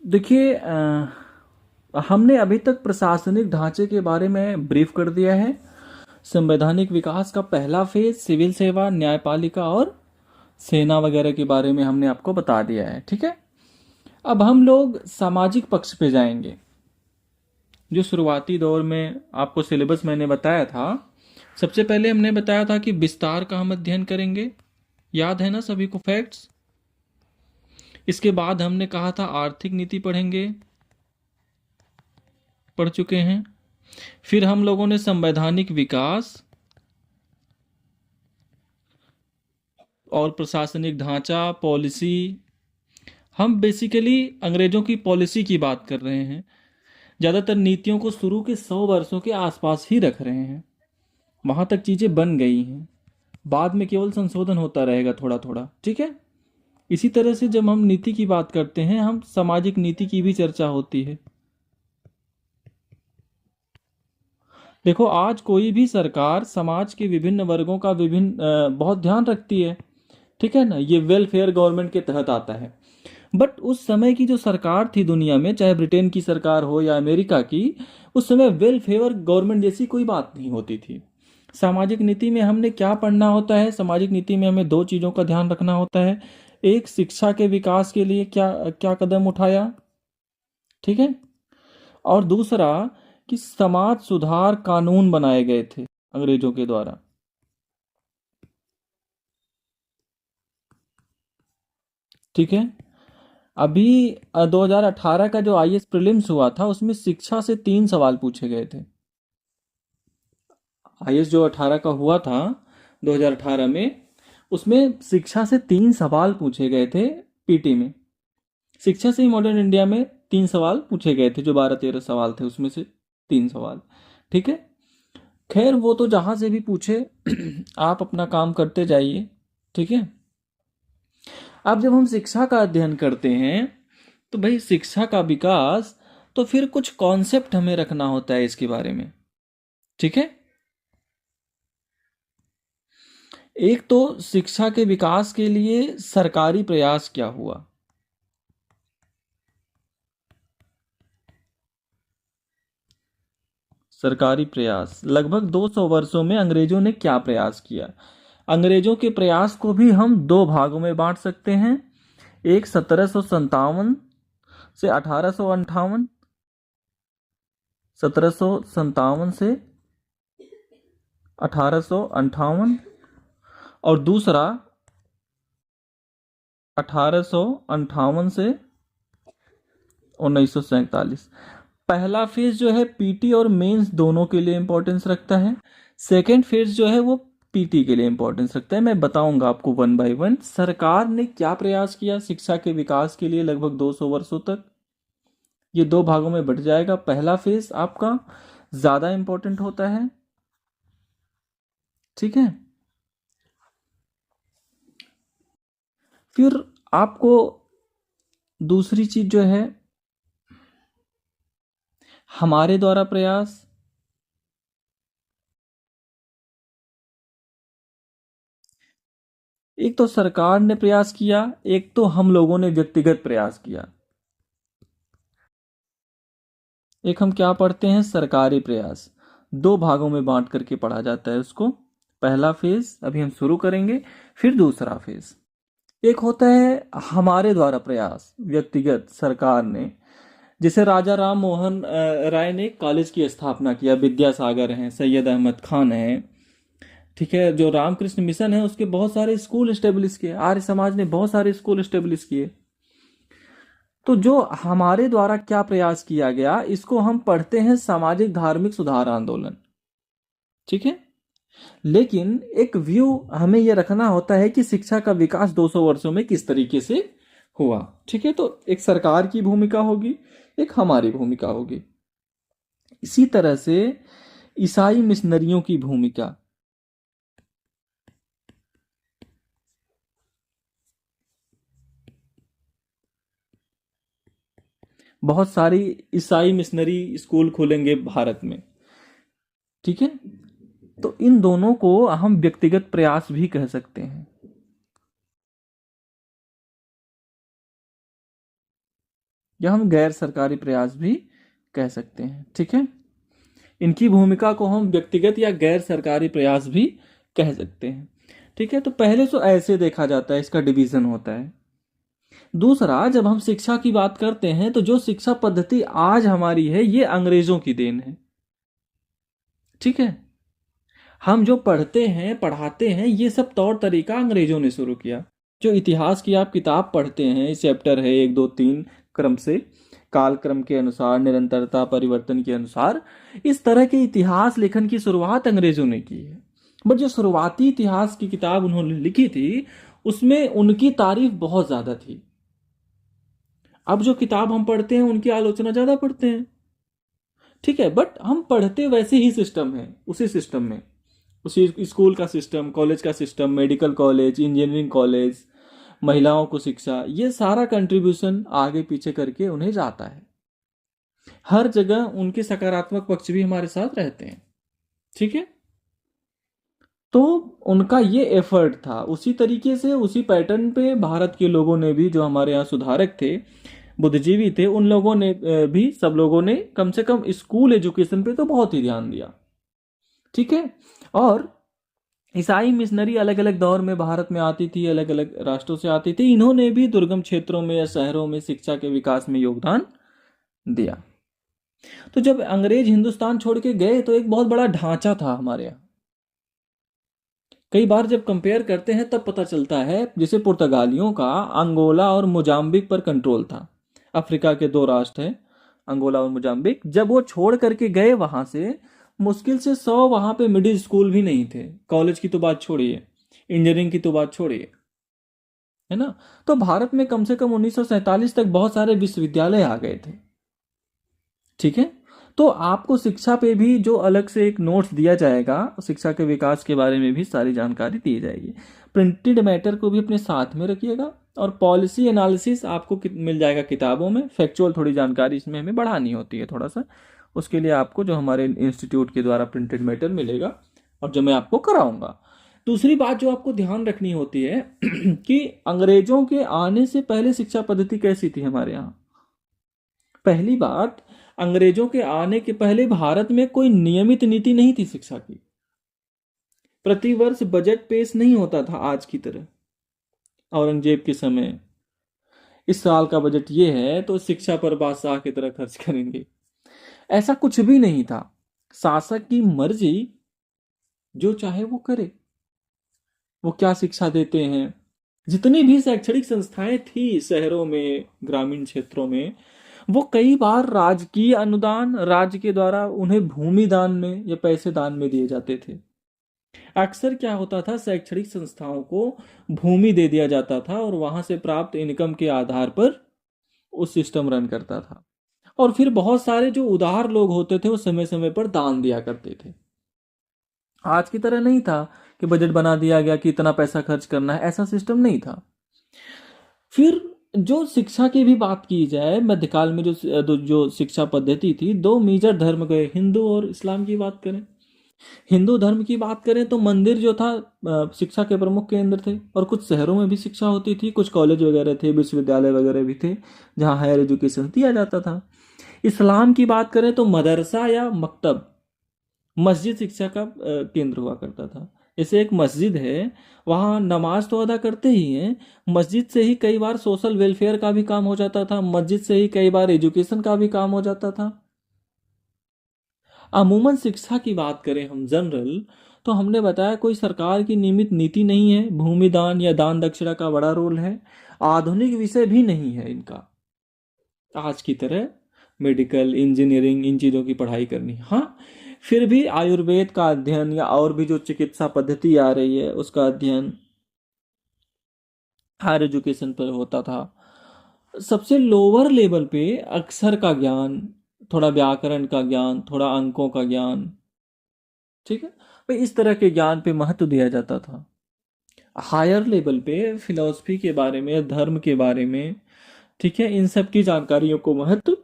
देखिए, हमने अभी तक प्रशासनिक ढांचे के बारे में ब्रीफ कर दिया है। संवैधानिक विकास का पहला फेज सिविल सेवा, न्यायपालिका और सेना वगैरह के बारे में हमने आपको बता दिया है। ठीक है, अब हम लोग सामाजिक पक्ष पे जाएंगे। जो शुरुआती दौर में आपको सिलेबस मैंने बताया था, सबसे पहले हमने बताया था कि विस्तार का हम अध्ययन करेंगे। याद है ना सभी को फैक्ट्स? इसके बाद हमने कहा था आर्थिक नीति पढ़ेंगे, पढ़ चुके हैं। फिर हम लोगों ने संवैधानिक विकास और प्रशासनिक ढांचा, पॉलिसी, हम बेसिकली अंग्रेजों की पॉलिसी की बात कर रहे हैं। ज़्यादातर नीतियों को शुरू के 100 वर्षों के आसपास ही रख रहे हैं। वहाँ तक चीज़ें बन गई हैं, बाद में केवल संशोधन होता रहेगा थोड़ा थोड़ा। ठीक है, इसी तरह से जब हम नीति की बात करते हैं, हम सामाजिक नीति की भी चर्चा होती है। देखो, आज कोई भी सरकार समाज के विभिन्न वर्गों का बहुत ध्यान रखती है। ठीक है ना, ये वेलफेयर गवर्नमेंट के तहत आता है। बट उस समय की जो सरकार थी दुनिया में, चाहे ब्रिटेन की सरकार हो या अमेरिका की, उस समय वेलफेयर गवर्नमेंट जैसी कोई बात नहीं होती थी। सामाजिक नीति में हमने क्या पढ़ना होता है? सामाजिक नीति में हमें दो चीज़ों का ध्यान रखना होता है। एक, शिक्षा के विकास के लिए क्या क्या कदम उठाया, ठीक है, और दूसरा कि समाज सुधार कानून बनाए गए थे अंग्रेजों के द्वारा। ठीक है, अभी 2018 का जो आईएएस प्रीलिम्स हुआ था, उसमें शिक्षा से 3 सवाल पूछे गए थे। आईएएस जो 18 का हुआ था 2018 में, उसमें शिक्षा से 3 सवाल पूछे गए थे पीटी में। शिक्षा से ही मॉडर्न इंडिया में 3 सवाल पूछे गए थे, जो 12-13 सवाल थे उसमें से 3 सवाल। ठीक है, खैर वो तो जहां से भी पूछे आप अपना काम करते जाइए। ठीक है, अब जब हम शिक्षा का अध्ययन करते हैं, तो भाई शिक्षा का विकास, तो फिर कुछ कॉन्सेप्ट हमें रखना होता है इसके बारे में। ठीक है, एक तो शिक्षा के विकास के लिए सरकारी प्रयास क्या हुआ। सरकारी प्रयास लगभग 200 वर्षों में अंग्रेजों ने क्या प्रयास किया। अंग्रेजों के प्रयास को भी हम दो भागों में बांट सकते हैं। एक 1757 से 1858, 1757 से 1858, और दूसरा 1858 से 1947। पहला फेज जो है पीटी और मेंस दोनों के लिए इंपॉर्टेंस रखता है। सेकेंड फेज जो है वो पीटी के लिए इंपॉर्टेंस रखता है। मैं बताऊंगा आपको वन बाय वन सरकार ने क्या प्रयास किया शिक्षा के विकास के लिए लगभग 200 वर्षों तक। ये दो भागों में बट जाएगा। पहला फेज आपका ज्यादा इंपॉर्टेंट होता है। ठीक है, फिर आपको दूसरी चीज जो है हमारे द्वारा प्रयास, एक तो सरकार ने प्रयास किया, एक तो हम लोगों ने व्यक्तिगत प्रयास किया। एक हम क्या पढ़ते हैं, सरकारी प्रयास। दो भागों में बांट करके पढ़ा जाता है उसको। पहला फेज अभी हम शुरू करेंगे, फिर दूसरा फेज। एक होता है हमारे द्वारा प्रयास, व्यक्तिगत सरकार ने। जैसे राजा राम मोहन राय ने कॉलेज की स्थापना किया, विद्यासागर हैं, सैयद अहमद खान हैं। ठीक है, जो रामकृष्ण मिशन है उसके बहुत सारे स्कूल स्टेब्लिश किए, आर्य समाज ने बहुत सारे स्कूल स्टेब्लिश किए। तो जो हमारे द्वारा क्या प्रयास किया गया, इसको हम पढ़ते हैं सामाजिक धार्मिक सुधार आंदोलन। ठीक है, लेकिन एक व्यू हमें यह रखना होता है कि शिक्षा का विकास 200 वर्षों में किस तरीके से हुआ। ठीक है, तो एक सरकार की भूमिका होगी, एक हमारी भूमिका होगी। इसी तरह से ईसाई मिशनरियों की भूमिका, बहुत सारी ईसाई मिशनरी स्कूल खुलेंगे भारत में। ठीक है, तो इन दोनों को हम व्यक्तिगत प्रयास भी कह सकते हैं। या हम गैर सरकारी प्रयास भी कह सकते हैं। ठीक है, इनकी भूमिका को हम व्यक्तिगत या गैर सरकारी प्रयास भी कह सकते हैं। ठीक है, तो पहले तो ऐसे देखा जाता है, इसका डिवीजन होता है। दूसरा, जब हम शिक्षा की बात करते हैं तो जो शिक्षा पद्धति आज हमारी है ये अंग्रेजों की देन है। ठीक है, हम जो पढ़ते हैं पढ़ाते हैं ये सब तौर तरीका अंग्रेजों ने शुरू किया। जो इतिहास की आप किताब पढ़ते हैं, चैप्टर है 1 2 3 क्रम से, काल क्रम के अनुसार, निरंतरता परिवर्तन के अनुसार, इस तरह के इतिहास लेखन की शुरुआत अंग्रेजों ने की है। बट जो शुरुआती इतिहास की किताब उन्होंने लिखी थी उसमें उनकी तारीफ बहुत ज्यादा थी। अब जो किताब हम पढ़ते हैं उनकी आलोचना ज्यादा पढ़ते हैं। ठीक है, बट हम पढ़ते वैसे ही सिस्टम है, उसी सिस्टम में, उसी स्कूल का सिस्टम, कॉलेज का system, medical college, engineering college, महिलाओं को शिक्षा, ये सारा कंट्रीब्यूशन आगे पीछे करके उन्हें जाता है। हर जगह उनके सकारात्मक पक्ष भी हमारे साथ रहते हैं। ठीक है, तो उनका ये एफर्ट था। उसी तरीके से उसी पैटर्न पे भारत के लोगों ने भी, जो हमारे यहाँ सुधारक थे, बुद्धिजीवी थे, उन लोगों ने भी, सब लोगों ने कम से कम स्कूल एजुकेशन पे तो बहुत ही ध्यान दिया। ठीक है, और ईसाई मिशनरी अलग अलग दौर में भारत में आती थी, अलग अलग राष्ट्रों से आती थी, इन्होंने भी दुर्गम क्षेत्रों में या शहरों में शिक्षा के विकास में योगदान दिया। तो जब अंग्रेज हिंदुस्तान छोड़ के गए तो एक बहुत बड़ा ढांचा था हमारे यहाँ। कई बार जब कंपेयर करते हैं तब पता चलता है, जैसे पुर्तगालियों का अंगोला और मोजाम्बिक पर कंट्रोल था। अफ्रीका के 2 राष्ट्र हैं, अंगोला और मोजाम्बिक। जब वो छोड़ करके गए वहां से, मुश्किल से 100 वहां पे मिडिल स्कूल भी नहीं थे। कॉलेज की तो बात छोड़िए, इंजीनियरिंग की तो बात छोड़िए, है ना। तो भारत में कम से कम 1947 तक बहुत सारे विश्वविद्यालय आ गए थे। ठीक है, तो आपको शिक्षा पे भी जो अलग से एक नोट्स दिया जाएगा, शिक्षा के विकास के बारे में भी सारी जानकारी दी जाएगी। प्रिंटेड मैटर को भी अपने साथ में रखिएगा, और पॉलिसी एनालिसिस आपको मिल जाएगा किताबों में। फैक्चुअल थोड़ी जानकारी इसमें हमें बढ़ानी होती है थोड़ा सा, उसके लिए आपको जो हमारे इंस्टीट्यूट के द्वारा प्रिंटेड मैटर मिलेगा और जो मैं आपको कराऊंगा। दूसरी बात जो आपको ध्यान रखनी होती है कि अंग्रेजों के आने से पहले शिक्षा पद्धति कैसी थी हमारे यहाँ। पहली बात, अंग्रेजों के आने के पहले भारत में कोई नियमित नीति नहीं थी शिक्षा की। प्रतिवर्ष बजट पेश नहीं होता था आज की तरह। औरंगजेब के समय इस साल का बजट ये है तो शिक्षा पर बादशाह की तरह खर्च करेंगे, ऐसा कुछ भी नहीं था। शासक की मर्जी, जो चाहे वो करे। वो क्या शिक्षा देते हैं, जितनी भी शैक्षणिक संस्थाएं थी शहरों में, ग्रामीण क्षेत्रों में, वो कई बार राजकीय अनुदान, राज्य के द्वारा उन्हें भूमि दान में या पैसे दान में दिए जाते थे। अक्सर क्या होता था, शैक्षणिक संस्थाओं को भूमि दे दिया जाता था और वहां से प्राप्त इनकम के आधार पर उस सिस्टम रन करता था। और फिर बहुत सारे जो उदार लोग होते थे वो समय समय पर दान दिया करते थे। आज की तरह नहीं था कि बजट बना दिया गया कि इतना पैसा खर्च करना है, ऐसा सिस्टम नहीं था। फिर जो शिक्षा की भी बात की जाए, मध्यकाल में जो शिक्षा पद्धति थी, 2 मेजर धर्म गए, हिंदू और इस्लाम की बात करें। हिंदू धर्म की बात करें तो मंदिर जो था शिक्षा के प्रमुख केंद्र थे, और कुछ शहरों में भी शिक्षा होती थी, कुछ कॉलेज वगैरह थे, विश्वविद्यालय वगैरह भी थे जहाँ हायर एजुकेशन दिया जाता था। इस्लाम की बात करें तो मदरसा या मकतब, मस्जिद शिक्षा का केंद्र हुआ करता था। जैसे एक मस्जिद है, वहाँ नमाज तो अदा करते ही हैं, मस्जिद से ही कई बार सोशल वेलफेयर का भी काम हो जाता था, मस्जिद से ही कई बार एजुकेशन का भी काम हो जाता था। अमूमन शिक्षा की बात करें हम जनरल, तो हमने बताया कोई सरकार की नियमित नीति नहीं है, भूमि दान या दान दक्षिणा का बड़ा रोल है, आधुनिक विषय भी नहीं है इनका आज की तरह मेडिकल, इंजीनियरिंग, इन चीज़ों की पढ़ाई करनी। हाँ, फिर भी आयुर्वेद का अध्ययन या और भी जो चिकित्सा पद्धति आ रही है उसका अध्ययन हायर एजुकेशन पर होता था। सबसे लोअर लेवल पे अक्षर का ज्ञान, थोड़ा व्याकरण का ज्ञान, थोड़ा अंकों का ज्ञान, ठीक है भाई, इस तरह के ज्ञान पे महत्व दिया जाता था। हायर लेवल पे फिलॉसफी के बारे में, धर्म के बारे में, ठीक है, इन सब की जानकारियों को महत्व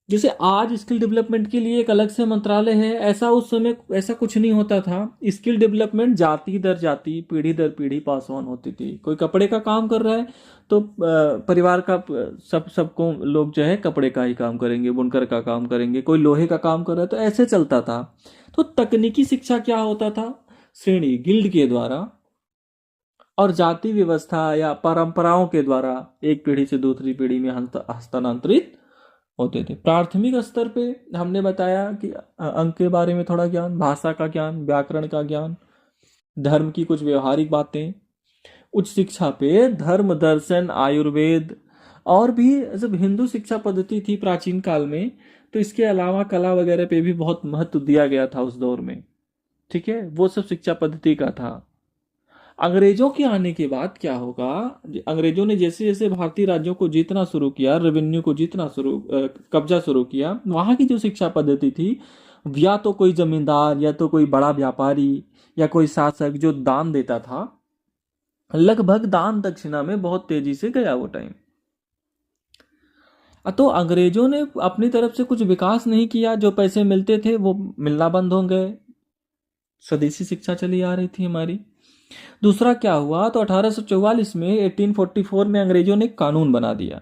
जैसे आज स्किल डेवलपमेंट के लिए एक अलग से मंत्रालय है, ऐसा उस समय ऐसा कुछ नहीं होता था। स्किल डेवलपमेंट जाति दर जाति, पीढ़ी दर पीढ़ी पास ऑन होती थी। कोई कपड़े का काम कर रहा है तो परिवार का सबको लोग जो है कपड़े का ही काम करेंगे, बुनकर का काम करेंगे। कोई लोहे का काम कर रहा है तो ऐसे चलता था। तो तकनीकी शिक्षा क्या होता था, श्रेणी गिल्ड के द्वारा और जाति व्यवस्था या परंपराओं के द्वारा एक पीढ़ी से दूसरी पीढ़ी में हस्तांतरित होते थे। प्राथमिक स्तर पे हमने बताया कि अंक के बारे में थोड़ा ज्ञान, भाषा का ज्ञान, व्याकरण का ज्ञान, धर्म की कुछ व्यवहारिक बातें। उच्च शिक्षा पे धर्म, दर्शन, आयुर्वेद और भी जब हिंदू शिक्षा पद्धति थी प्राचीन काल में, तो इसके अलावा कला वगैरह पे भी बहुत महत्व दिया गया था उस दौर में। ठीक है, वो सब शिक्षा पद्धति का था। अंग्रेजों के आने के बाद क्या होगा, अंग्रेजों ने जैसे जैसे भारतीय राज्यों को जीतना शुरू किया, रेवेन्यू को जीतना कब्जा शुरू किया, वहां की जो शिक्षा पद्धति थी, या तो कोई जमींदार या तो कोई बड़ा व्यापारी या कोई शासक जो दान देता था, लगभग दान दक्षिणा में बहुत तेजी से गया वो टाइम। तो अंग्रेजों ने अपनी तरफ से कुछ विकास नहीं किया, जो पैसे मिलते थे वो मिलना बंद हो गए। स्वदेशी शिक्षा चली आ रही थी हमारी। दूसरा क्या हुआ, तो 1844 में 1844 में अंग्रेजों ने कानून बना दिया।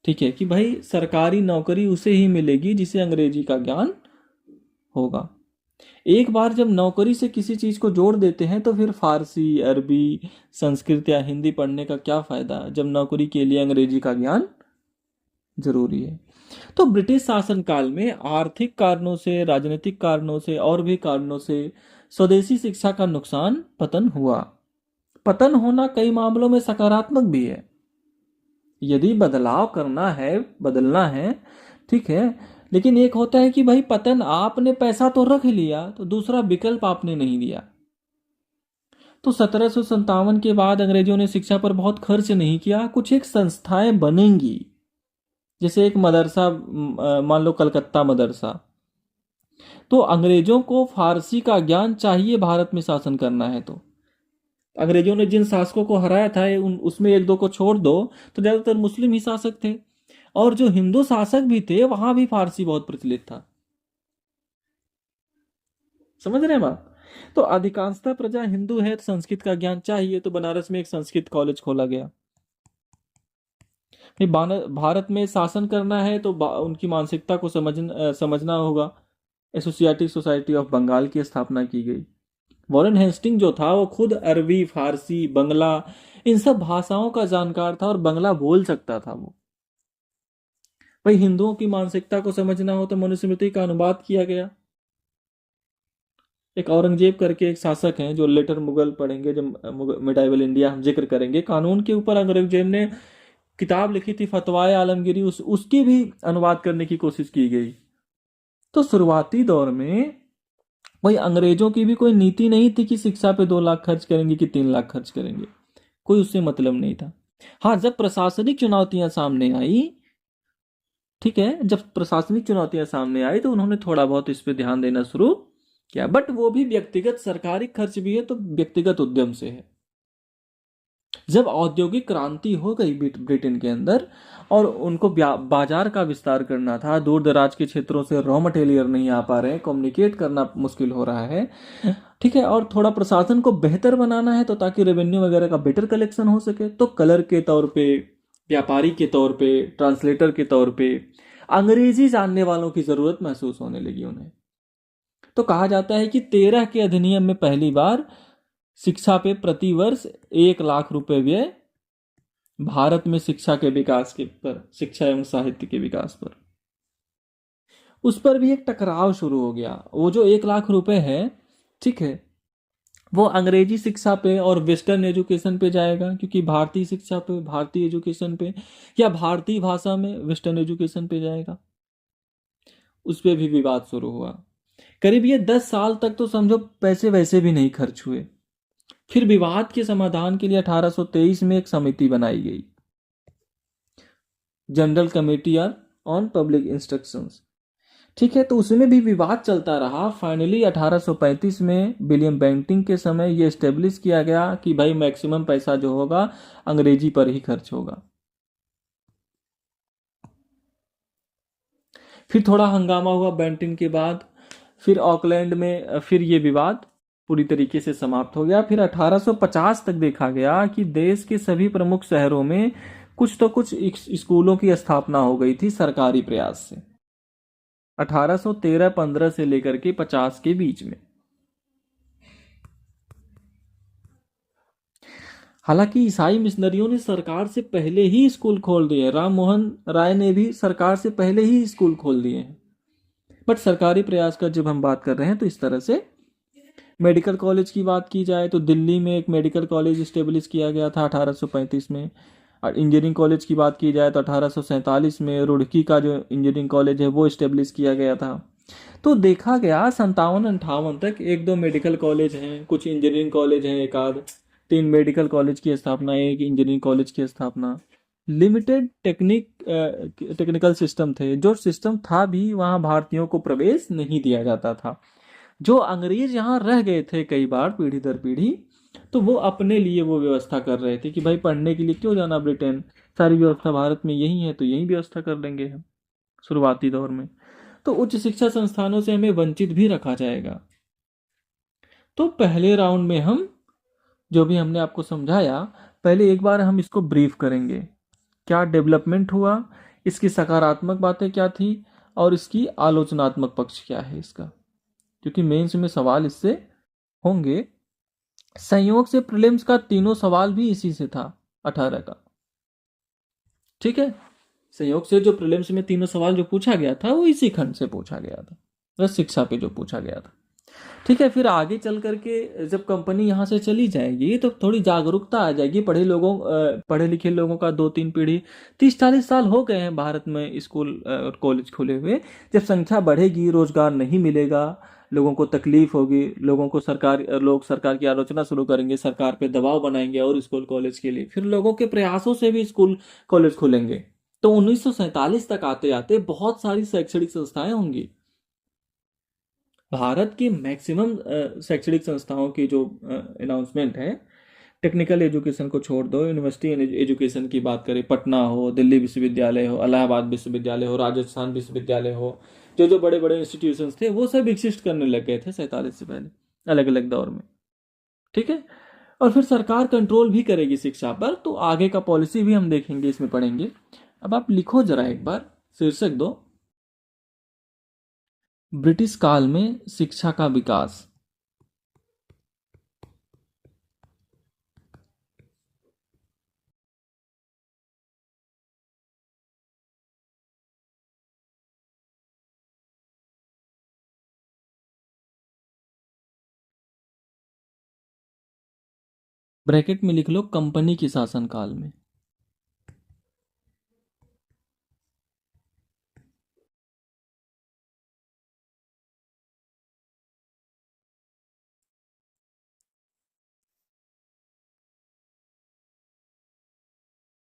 ठीक है, कि भाई सरकारी नौकरी उसे ही मिलेगी जिसे अंग्रेजी का ज्ञान होगा। एक बार जब नौकरी से किसी चीज को जोड़ देते हैं तो फिर फारसी, अरबी, संस्कृत या हिंदी पढ़ने का क्या फायदा, जब नौकरी के लिए अंग्रेजी का ज्ञान जरूरी है। तो ब्रिटिश शासन काल में आर्थिक कारणों से, राजनीतिक कारणों से और भी कारणों से स्वदेशी शिक्षा का नुकसान, पतन हुआ। पतन होना कई मामलों में सकारात्मक भी है। यदि बदलाव करना है, बदलना है, ठीक है, लेकिन एक होता है कि भाई पतन, आपने पैसा तो रख लिया तो दूसरा विकल्प आपने नहीं दिया। तो 1757 के बाद अंग्रेजों ने शिक्षा पर बहुत खर्च नहीं किया। कुछ एक संस्थाएं बनेंगी, जैसे एक मदरसा, मान लो कलकत्ता मदरसा। तो अंग्रेजों को फारसी का ज्ञान चाहिए भारत में शासन करना है। तो अंग्रेजों ने जिन शासकों को हराया था उसमें एक दो को छोड़ दो तो ज्यादातर मुस्लिम ही शासक थे, और जो हिंदू शासक भी थे वहां भी फारसी बहुत प्रचलित था। समझ रहे हैं बात। तो अधिकांशतः प्रजा हिंदू है, तो संस्कृत का ज्ञान चाहिए, तो बनारस में एक संस्कृत कॉलेज खोला गया। भारत में शासन करना है तो उनकी मानसिकता को समझना होगा। एसोसिएटिव सोसाइटी ऑफ बंगाल की स्थापना की गई। वॉरेन हेस्टिंग जो था वो खुद अरबी, फारसी, बंगला, इन सब भाषाओं का जानकार था और बंगला बोल सकता था वो। भाई हिंदुओं की मानसिकता को समझना हो तो मनुस्मृति का अनुवाद किया गया। एक औरंगजेब करके एक शासक हैं, जो लेटर मुगल पढ़ेंगे, जब मिडाइवल इंडिया हम जिक्र करेंगे, कानून के ऊपर औरंगजेब ने किताब लिखी थी फतवाए आलमगीरी, उसकी भी अनुवाद करने की कोशिश की गई। तो शुरुआती दौर में वही अंग्रेजों की भी कोई नीति नहीं थी कि शिक्षा पे 2 लाख खर्च करेंगे कि 3 लाख खर्च करेंगे, कोई उससे मतलब नहीं था। हाँ, जब प्रशासनिक चुनौतियां सामने आई, ठीक है, जब प्रशासनिक चुनौतियां सामने आई तो उन्होंने थोड़ा बहुत इस पे ध्यान देना शुरू किया, बट वो भी व्यक्तिगत, सरकारी खर्च भी है तो व्यक्तिगत उद्यम से है। जब औद्योगिक क्रांति हो गई ब्रिटेन के अंदर और उनको बाजार का विस्तार करना था, दूर दराज के क्षेत्रों से रॉ मटेरियल नहीं आ पा रहे हैं, कम्युनिकेट करना मुश्किल हो रहा है, ठीक है, और थोड़ा प्रशासन को बेहतर बनाना है तो ताकि रेवेन्यू वगैरह का बेटर कलेक्शन हो सके, तो कलर के तौर पे, व्यापारी के तौर पे, ट्रांसलेटर के तौर पे अंग्रेजी जानने वालों की जरूरत महसूस होने लगी उन्हें। तो कहा जाता है कि 13 के अधिनियम में पहली बार शिक्षा पे प्रति वर्ष 1 लाख रुपए व्यय भारत में शिक्षा के विकास के पर, शिक्षा एवं साहित्य के विकास पर, उस पर भी एक टकराव शुरू हो गया। वो जो 1 लाख रुपए है, ठीक है, वो अंग्रेजी शिक्षा पे और वेस्टर्न एजुकेशन पे जाएगा, क्योंकि भारतीय शिक्षा पे, भारतीय एजुकेशन पे, या भारतीय भाषा में वेस्टर्न एजुकेशन पे जाएगा। उस पर भी विवाद शुरू हुआ। करीब ये 10 साल तक तो समझो पैसे वैसे भी नहीं खर्च हुए। फिर विवाद के समाधान के लिए 1823 में एक समिति बनाई गई, general committee on public instructions, ठीक है, तो उसमें भी विवाद चलता रहा। फाइनली 1835 में विलियम बेंटिंग के समय यह स्टेब्लिश किया गया कि भाई मैक्सिमम पैसा जो होगा अंग्रेजी पर ही खर्च होगा। फिर थोड़ा हंगामा हुआ बेंटिन के बाद, फिर ऑकलैंड में फिर ये विवाद पूरी तरीके से समाप्त हो गया। फिर 1850 तक देखा गया कि देश के सभी प्रमुख शहरों में कुछ तो कुछ स्कूलों की स्थापना हो गई थी सरकारी प्रयास से, 1813-15 से लेकर के 50 के बीच में। हालांकि ईसाई मिशनरियों ने सरकार से पहले ही स्कूल खोल दिए, राम मोहन राय ने भी सरकार से पहले ही स्कूल खोल दिए हैं। बट सरकारी प्रयास का जब हम बात कर रहे हैं तो इस तरह से मेडिकल कॉलेज की बात की जाए तो दिल्ली में एक मेडिकल कॉलेज इस्टेब्लिश किया गया था 1835 में। और इंजीनियरिंग कॉलेज की बात की जाए तो 1847 में रुड़की का जो इंजीनियरिंग कॉलेज है वो इस्टेब्लिश किया गया था। तो देखा गया 57-58 तक एक दो मेडिकल कॉलेज हैं, कुछ इंजीनियरिंग कॉलेज हैं, एक आध, 3 मेडिकल कॉलेज की स्थापना, एक इंजीनियरिंग कॉलेज की स्थापना। लिमिटेड टेक्निकल सिस्टम थे, जो सिस्टम था भी वहाँ भारतीयों को प्रवेश नहीं दिया जाता था। जो अंग्रेज यहाँ रह गए थे कई बार पीढ़ी दर पीढ़ी, तो वो अपने लिए वो व्यवस्था कर रहे थे कि भाई पढ़ने के लिए क्यों जाना ब्रिटेन, सारी व्यवस्था भारत में यही है तो यही व्यवस्था कर लेंगे हम शुरुआती दौर में। तो उच्च शिक्षा संस्थानों से हमें वंचित भी रखा जाएगा। तो पहले राउंड में हम जो भी हमने आपको समझाया, पहले एक बार हम इसको ब्रीफ करेंगे, क्या डेवलपमेंट हुआ, इसकी सकारात्मक बातें क्या थी और इसकी आलोचनात्मक पक्ष क्या है इसका, क्योंकि मेंस में सवाल इससे होंगे। संयोग से प्रीलिम्स का तीनों सवाल भी इसी से था 18 का। ठीक है, संयोग से जो प्रीलिम्स में तीनों सवाल जो पूछा गया था वो इसी खंड से पूछा गया था, बस शिक्षा पे जो पूछा गया था। ठीक है, फिर आगे चल करके जब कंपनी यहाँ से चली जाएगी तो थोड़ी जागरूकता आ जाएगी, पढ़े लिखे लोगों का 2-3 पीढ़ी, 30-40 साल हो गए हैं भारत में स्कूल और कॉलेज खुले हुए। जब संख्या बढ़ेगी, रोजगार नहीं मिलेगा, लोगों को तकलीफ होगी, लोग सरकार की आलोचना शुरू करेंगे, सरकार पे दबाव बनाएंगे और स्कूल कॉलेज के लिए, फिर लोगों के प्रयासों से भी स्कूल कॉलेज खुलेंगे। तो 1947 तक आते आते बहुत सारी शैक्षणिक संस्थाएं होंगी। भारत की मैक्सिमम शैक्षणिक संस्थाओं की जो अनाउंसमेंट है, टेक्निकल एजुकेशन को छोड़ दो, यूनिवर्सिटी एजुकेशन की बात करें, पटना हो, दिल्ली विश्वविद्यालय हो, इलाहाबाद विश्वविद्यालय हो, राजस्थान विश्वविद्यालय हो, जो जो बड़े बड़े इंस्टीट्यूशंस थे वो सब एग्जिस्ट करने लग गए थे 47 से पहले, अलग अलग दौर में। ठीक है, और फिर सरकार कंट्रोल भी करेगी शिक्षा पर, तो आगे का पॉलिसी भी हम देखेंगे, इसमें पढ़ेंगे। अब आप लिखो जरा एक बार, शीर्षक दो, ब्रिटिश काल में शिक्षा का विकास। ब्रैकेट में लिख लो कंपनी के शासनकाल में।